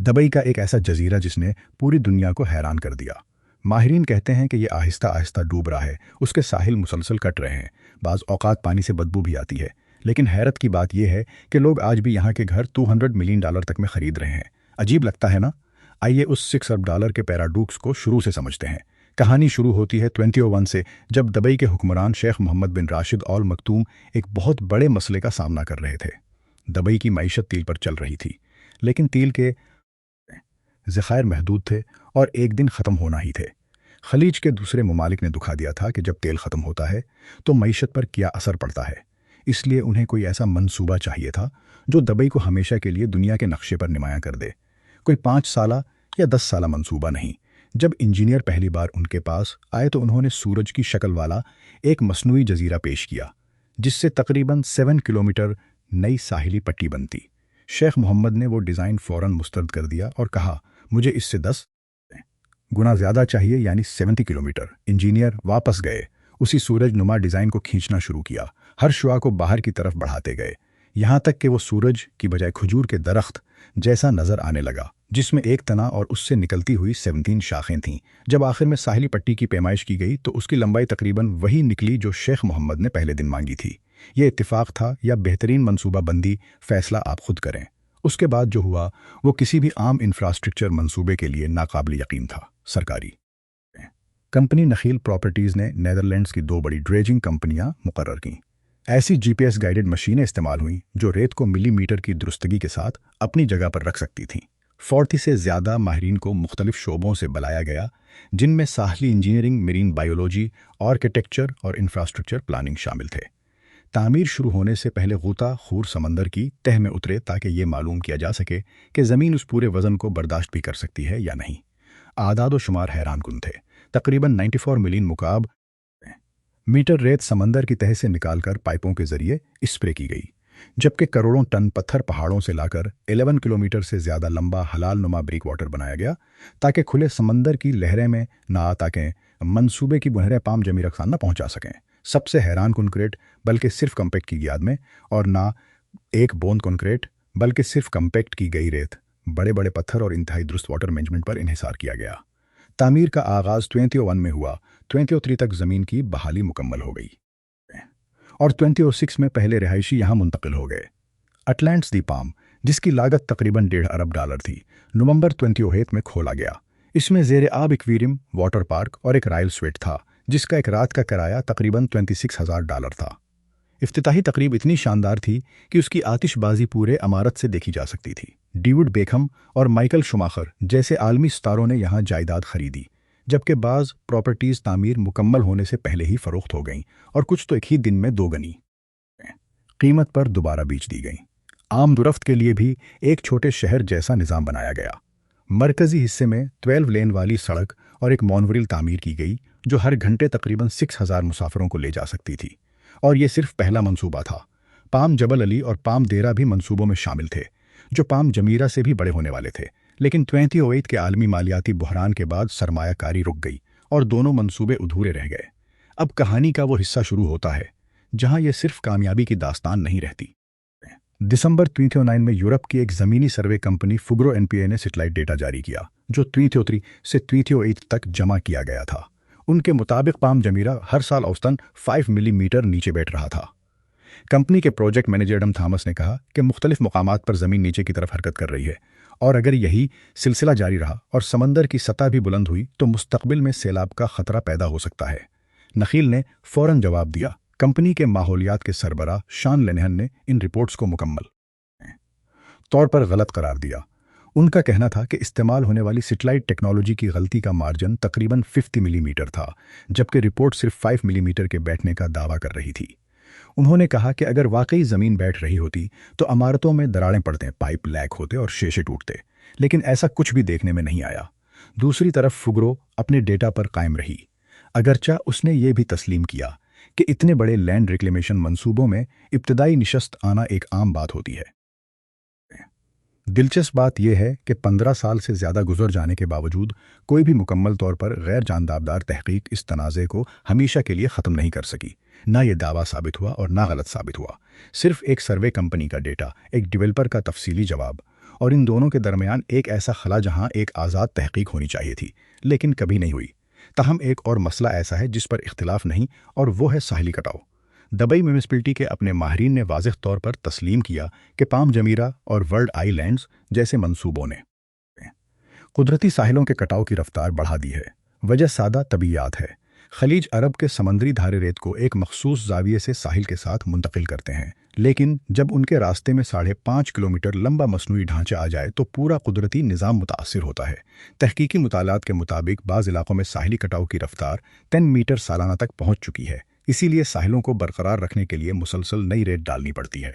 Dubai کا ایک ایسا جزیرہ جس نے پوری دنیا کو حیران کر دیا۔ ماہرین کہتے ہیں کہ یہ آہستہ آہستہ ڈوب رہا ہے، اس کے ساحل مسلسل کٹ رہے ہیں، بعض اوقات پانی سے بدبو بھی آتی ہے، لیکن حیرت کی بات یہ ہے کہ لوگ آج بھی یہاں کے گھر $200 ملین تک میں خرید رہے ہیں۔ عجیب لگتا ہے نا؟ آئیے اس $6 ارب کے پیراڈوکس کو شروع سے سمجھتے ہیں۔ کہانی شروع ہوتی ہے 2001 سے، جب دبئی کے حکمران شیخ محمد بن راشد آل مکتوم ایک بہت بڑے مسئلے کا سامنا کر رہے تھے۔ دبئی کی معیشت تیل پر چل رہی تھی، لیکن تیل کے ذخائر محدود تھے اور ایک دن ختم ہونا ہی تھے۔ خلیج کے دوسرے ممالک نے دکھا دیا تھا کہ جب تیل ختم ہوتا ہے تو معیشت پر کیا اثر پڑتا ہے۔ اس لیے انہیں کوئی ایسا منصوبہ چاہیے تھا جو دبئی کو ہمیشہ کے لیے دنیا کے نقشے پر نمایاں کر دے۔ کوئی 5 سالہ یا 10 سالہ منصوبہ نہیں۔ جب انجینئر پہلی بار ان کے پاس آئے تو انہوں نے سورج کی شکل والا ایک مصنوعی جزیرہ پیش کیا، جس سے تقریباً 7 کلومیٹر نئی ساحلی پٹی بنتی۔ شیخ محمد نے وہ ڈیزائن فوراً مسترد کر دیا اور کہا، مجھے اس سے 10 گنا زیادہ چاہیے، یعنی 70 کلومیٹر۔ انجینئر واپس گئے، اسی سورج نما ڈیزائن کو کھینچنا شروع کیا، ہر شعاع کو باہر کی طرف بڑھاتے گئے، یہاں تک کہ وہ سورج کی بجائے کھجور کے درخت جیسا نظر آنے لگا، جس میں ایک تنا اور اس سے نکلتی ہوئی 17 شاخیں تھیں۔ جب آخر میں ساحلی پٹی کی پیمائش کی گئی تو اس کی لمبائی تقریباً وہی نکلی جو شیخ محمد نے پہلے دن مانگی تھی۔ یہ اتفاق تھا یا بہترین منصوبہ بندی؟ فیصلہ آپ خود کریں۔ اس کے بعد جو ہوا وہ کسی بھی عام انفراسٹرکچر منصوبے کے لیے ناقابل یقین تھا۔ سرکاری کمپنی نخیل پراپرٹیز نے نیدرلینڈز کی 2 بڑی ڈریجنگ کمپنیاں مقرر کیں۔ ایسی GPS گائیڈڈ مشینیں استعمال ہوئیں جو ریت کو ملی میٹر کی درستگی کے ساتھ اپنی جگہ پر رکھ سکتی تھیں۔ 40 سے زیادہ ماہرین کو مختلف شعبوں سے بلایا گیا، جن میں ساحلی انجینئرنگ، میرین بائیولوجی، آرکیٹیکچر اور انفراسٹرکچر پلاننگ شامل تھے۔ تعمیر شروع ہونے سے پہلے غوطہ خور سمندر کی تہہ میں اترے تاکہ یہ معلوم کیا جا سکے کہ زمین اس پورے وزن کو برداشت بھی کر سکتی ہے یا نہیں۔ اعداد و شمار حیران کن تھے۔ تقریباً 94 ملین مکعب میٹر ریت سمندر کی تہہ سے نکال کر پائپوں کے ذریعے اسپرے کی گئی، جبکہ کروڑوں ٹن پتھر پہاڑوں سے لا کر 11 کلومیٹر سے زیادہ لمبا حلال نما بریک واٹر بنایا گیا تاکہ کھلے سمندر کی لہریں میں نہ آ تاکہ منصوبے کی بنہریں پام جمی رقصان نہ پہنچا سکیں۔ سب سے حیران کنکریٹ بلکہ صرف کمپیکٹ کی یاد میں، اور نہ ایک بوند کنکریٹ بلکہ صرف کمپیکٹ کی گئی ریت، بڑے بڑے پتھر اور انتہائی درست واٹر مینجمنٹ پر انحصار کیا گیا۔ تعمیر کا آغاز 2001 میں ہوا، 2003 تک زمین کی بحالی مکمل ہو گئی اور 2006 میں پہلے رہائشی یہاں منتقل ہو گئے۔ اٹلانٹس دی پام، جس کی لاگت تقریباً $1.5 ارب تھی، نومبر 2008 میں کھولا گیا۔ اس میں زیر آب ایکویریم، واٹر پارک اور ایک رائل سویٹ تھا، جس کا ایک رات کا کرایہ تقریباً $26,000 تھا۔ افتتاحی تقریب اتنی شاندار تھی کہ اس کی آتش بازی پورے عمارت سے دیکھی جا سکتی تھی۔ ڈیوڈ بیکہم اور مائیکل شوماخر جیسے عالمی ستاروں نے یہاں جائیداد خریدی، جبکہ بعض پراپرٹیز تعمیر مکمل ہونے سے پہلے ہی فروخت ہو گئیں اور کچھ تو ایک ہی دن میں 2 گنی قیمت پر دوبارہ بیچ دی گئیں۔ عام درفت کے لیے بھی ایک چھوٹے شہر جیسا نظام بنایا گیا۔ مرکزی حصے میں 12 لین والی سڑک اور ایک مونوریل تعمیر کی گئی جو ہر گھنٹے تقریباً 6,000 مسافروں کو لے جا سکتی تھی، اور یہ صرف پہلا منصوبہ تھا۔ پام جبل علی اور پام دیرہ بھی منصوبوں میں شامل تھے، جو پام جمیرہ سے بھی بڑے ہونے والے تھے، لیکن 2008 کے عالمی مالیاتی بحران کے بعد سرمایہ کاری رک گئی اور دونوں منصوبے ادھورے رہ گئے۔ اب کہانی کا وہ حصہ شروع ہوتا ہے جہاں یہ صرف کامیابی کی داستان نہیں رہتی۔ دسمبر 2009 میں یورپ کی ایک زمینی سروے کمپنی فگرو NPA نے سیٹلائٹ ڈیٹا جاری کیا جو 2003 سے 2008 تک جمع کیا گیا تھا۔ ان کے مطابق پام جمیرہ ہر سال اوسطاً 5 ملی میٹر نیچے بیٹھ رہا تھا۔ کمپنی کے پروجیکٹ مینیجر ایڈم تھامس نے کہا کہ مختلف مقامات پر زمین نیچے کی طرف حرکت کر رہی ہے، اور اگر یہی سلسلہ جاری رہا اور سمندر کی سطح بھی بلند ہوئی تو مستقبل میں سیلاب کا خطرہ پیدا ہو سکتا ہے۔ نخیل نے فوراً جواب دیا۔ کمپنی کے ماحولیات کے سربراہ شان لینہن نے ان رپورٹس کو مکمل طور پر غلط قرار دیا۔ ان کا کہنا تھا کہ استعمال ہونے والی سیٹلائٹ ٹیکنالوجی کی غلطی کا مارجن تقریباً 50 ملی میٹر تھا، جبکہ رپورٹ صرف 5 ملی میٹر کے بیٹھنے کا دعویٰ کر رہی تھی۔ انہوں نے کہا کہ اگر واقعی زمین بیٹھ رہی ہوتی تو عمارتوں میں دراڑیں پڑتے، پائپ لیک ہوتے اور شیشے ٹوٹتے، لیکن ایسا کچھ بھی دیکھنے میں نہیں آیا۔ دوسری طرف فگرو اپنے ڈیٹا پر قائم رہی، اگرچہ اس نے یہ بھی تسلیم کیا کہ اتنے بڑے لینڈ ریکلیمیشن منصوبوں میں ابتدائی نشست آنا ایک عام بات ہوتی ہے۔ دلچسپ بات یہ ہے کہ 15 سال سے زیادہ گزر جانے کے باوجود کوئی بھی مکمل طور پر غیر جانبدار تحقیق اس تنازع کو ہمیشہ کے لیے ختم نہیں کر سکی۔ نہ یہ دعویٰ ثابت ہوا اور نہ غلط ثابت ہوا، صرف ایک سروے کمپنی کا ڈیٹا، ایک ڈیولپر کا تفصیلی جواب और इन दोनों के दरमियान एक ऐसा खला जहां एक आज़ाद तहकीक होनी चाहिए थी, लेकिन कभी नहीं हुई। ताहम एक और मसला ऐसा है जिस पर इख्तिलाफ नहीं, और वो है साहिली कटाव। दुबई म्यूनिसिपैलिटी के अपने माहिरीन ने वाज़ेह तौर पर तस्लीम किया कि पाम जमीरा और वर्ल्ड आइलैंड्स जैसे मंसूबों ने कुदरती साहिलों के कटाव की रफ्तार बढ़ा दी है। वजह सादा तबीयात है। खलीज अरब के समंदरी धारे रेत को एक मखसूस जाविये से साहिल के साथ मुंतकिल करते हैं, लेकिन जब उनके रास्ते में 5.5 किलोमीटर लंबा मसनूई ढांचा आ जाए तो पूरा कुदरती निज़ाम मुतासिर होता है। तहकीकी मुतालात के मुताबिक बाज़ इलाकों में साहिली कटाव की रफ्तार 10 मीटर सालाना तक पहुंच चुकी है। इसीलिए साहिलों को बरकरार रखने के लिए मुसलसल नई रेत डालनी पड़ती है।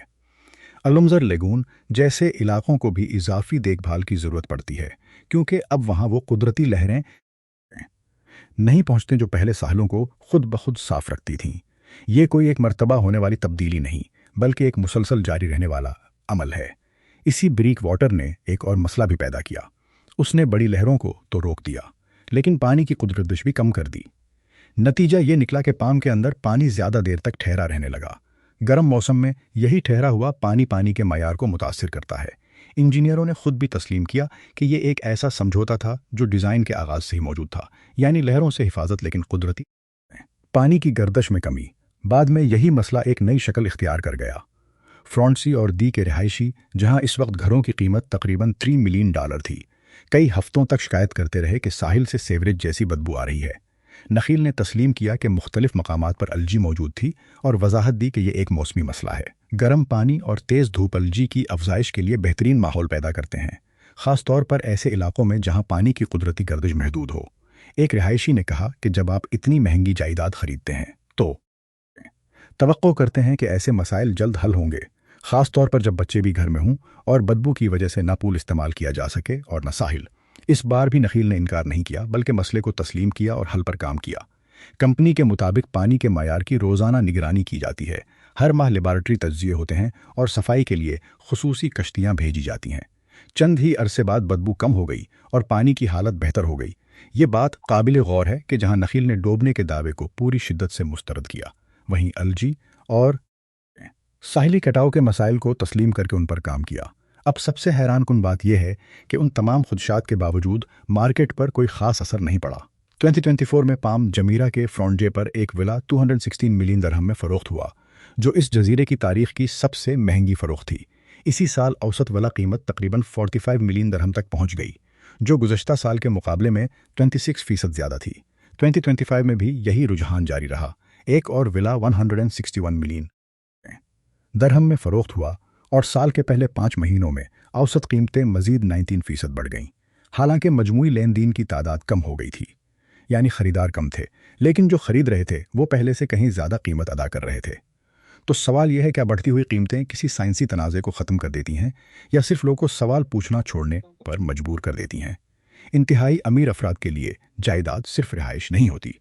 अलमज़र लेगून जैसे इलाकों को भी इजाफी देखभाल की ज़रूरत पड़ती है, क्योंकि अब वहाँ वो कुदरती लहरें नहीं पहुँचते जो पहले साहिलों को खुद ब खुद साफ रखती थीं। ये कोई एक मर्तबा होने वाली तब्दीली नहीं, बल्कि एक मुसलसल जारी रहने वाला अमल है। इसी ब्रीक वाटर ने एक और मसला भी पैदा किया। उसने बड़ी लहरों को तो रोक दिया, लेकिन पानी की कुदरत भी कम कर दी। नतीजा ये निकला कि पाम के अंदर पानी ज़्यादा देर तक ठहरा रहने लगा। गर्म मौसम में यही ठहरा हुआ पानी के मयार को मुतासिर करता है। इंजीनियरों ने खुद भी तस्लीम किया कि ये एक ऐसा समझौता था जो डिज़ाइन के आगाज़ से ही मौजूद था, यानी लहरों से हिफाजत लेकिन कुदरती पानी की गर्दश में कमी। बाद में यही मसला एक नई शक्ल इख्तियार कर गया। फ्रॉन्सी और दी के रिहायशी, जहां इस वक्त घरों की कीमत तकरीबन $3 मिलियन थी, कई हफ्तों तक शिकायत करते रहे कि साहिल से सेवरेज जैसी बदबू आ रही है। नखील ने तस्लीम किया कि मुख्तलिफ मकामात पर अलजी मौजूद थी और वजाहत दी कि यह एक मौसमी मसला है। गर्म पानी और तेज़ धूप अलजी की अफजाइश के लिए बेहतरीन माहौल पैदा करते हैं, ख़ास तौर पर ऐसे इलाकों में जहां पानी की कुदरती गर्दिश महदूद हो। एक रिहायशी ने कहा कि जब आप इतनी महंगी जायदाद खरीदते हैं तो तवक्को करते हैं कि ऐसे मसाइल जल्द हल होंगे, ख़ास तौर पर जब बच्चे भी घर में हों और बदबू की वजह से ना पूल इस्तेमाल किया जा सके और न साहिल। इस बार भी नखील ने इनकार नहीं किया, बल्कि मसले को तस्लीम किया और हल पर काम किया। कंपनी के मुताबिक पानी के मयार की रोज़ाना निगरानी की जाती है। हर माह लेबॉरेटरी तज्जिए होते हैं और सफाई के लिए खुसूसी कश्तियाँ भेजी जाती हैं। चंद ही अरसे बाद बदबू कम हो गई और पानी की हालत बेहतर हो गई। ये बात काबिल गौर है कि जहां नखील ने डूबने के दावे को पूरी शिद्दत से मुस्तरद किया, वहीं अलजी और साहिली कटाव के मसाइल को तस्लीम करके उन पर काम किया। अब सबसे हैरान कुन बात यह है कि उन तमाम खुदशात के बावजूद मार्केट पर कोई ख़ास असर नहीं पड़ा। 2024 में पाम जमीरा के फ्रॉन्टे पर एक विला 216 मिलियन दरहम में फ़रोख्त हुआ, जो इस जजीरे की तारीख की सबसे महंगी फ़रोख्त थी। इसी साल औसत विला कीमत तकरीबन 45 मिलियन दरहम तक पहुंच गई, जो गुज़श्ता साल के मुकाबले में 26% ज़्यादा थी। 2025 में भी यही रुझान जारी रहा। एक और विला 161 मिलियन दरहम में फ़रोख्त हुआ और साल के पहले 5 महीनों में औसत कीमतें मज़ीद 19% बढ़ गईं। हालांकि मजमूई लेन देन की तादाद कम हो गई थी, यानी ख़रीदार कम थे, लेकिन जो ख़रीद रहे थे वो पहले से कहीं ज़्यादा कीमत अदा कर रहे थे। तो सवाल यह है, क्या बढ़ती हुई कीमतें किसी साइंसी तनाज़े को ख़त्म कर देती हैं या सिर्फ लोगों को सवाल पूछना छोड़ने पर मजबूर कर देती हैं? इंतहाई अमीर अफराद के लिए जायदाद सिर्फ रिहाइश नहीं होती,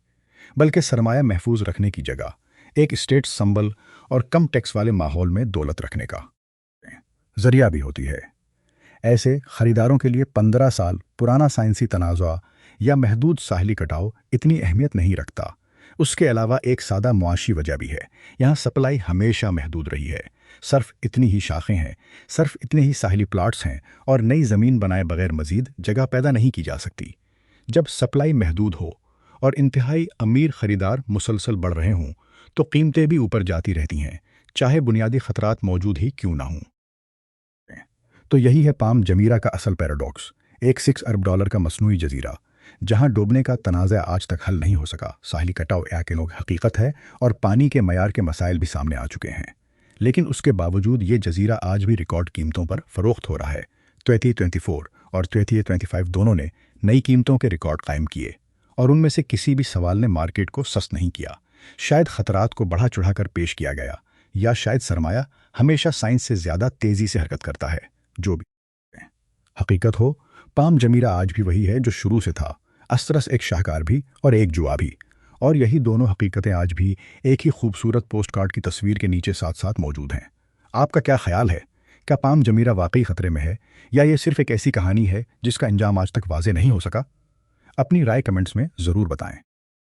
बल्कि सरमाया महफूज रखने की जगह, एक स्टेट संबल और कम टैक्स वाले माहौल में दौलत रखने का ज़रिया भी होती है। ऐसे ख़रीदारों के लिए 15 साल पुराना साइंसी तनाज़ा या महदूद साहिली कटाव इतनी अहमियत नहीं रखता। उसके अलावा एक सादा मुआशी वजह भी है। यहाँ सप्लाई हमेशा महदूद रही है। सिर्फ इतनी ही शाखें हैं, सिर्फ इतने ही साहिली प्लाट्स हैं और नई ज़मीन बनाए बगैर मज़ीद जगह पैदा नहीं की जा सकती। जब सप्लाई महदूद हो और इंतहाई अमीर ख़रीदार मुसलसल बढ़ रहे हों तो कीमतें भी ऊपर जाती रहती हैं, चाहे बुनियादी ख़तरात मौजूद ही क्यों ना हों। तो यही है पाम जमीरा का असल पैराडॉक्स, एक $6 अरब का मसनूई जजीरा जहां डूबने का तनाज़ा आज तक हल नहीं हो सका। साहिली कटाव एक हकीकत है और पानी के मयार के मसाइल भी सामने आ चुके हैं, लेकिन उसके बावजूद ये जजीरा आज भी रिकॉर्ड कीमतों पर फ़रोख्त हो रहा है। 2024 और 2025 दोनों ने नई कीमतों के रिकॉर्ड कायम किए और उनमें से किसी भी सवाल ने मार्केट को सस्त नहीं किया। शायद ख़तरात को बढ़ा चढ़ाकर पेश किया गया, या शायद सरमाया हमेशा साइंस से ज़्यादा तेज़ी से हरकत करता है। जो भी हकीकत हो, पाम जमीरा आज भी वही है जो शुरू से था, असरस एक शाहकार भी और एक जुआ भी। और यही दोनों हकीकतें आज भी एक ही खूबसूरत पोस्ट कार्ड की तस्वीर के नीचे साथ साथ मौजूद हैं। आपका क्या ख्याल है? क्या पाम जमीरा वाकई ख़तरे में है या ये सिर्फ एक ऐसी कहानी है जिसका अंजाम आज तक वाज़े नहीं हो सका? अपनी राय कमेंट्स में ज़रूर बताएं।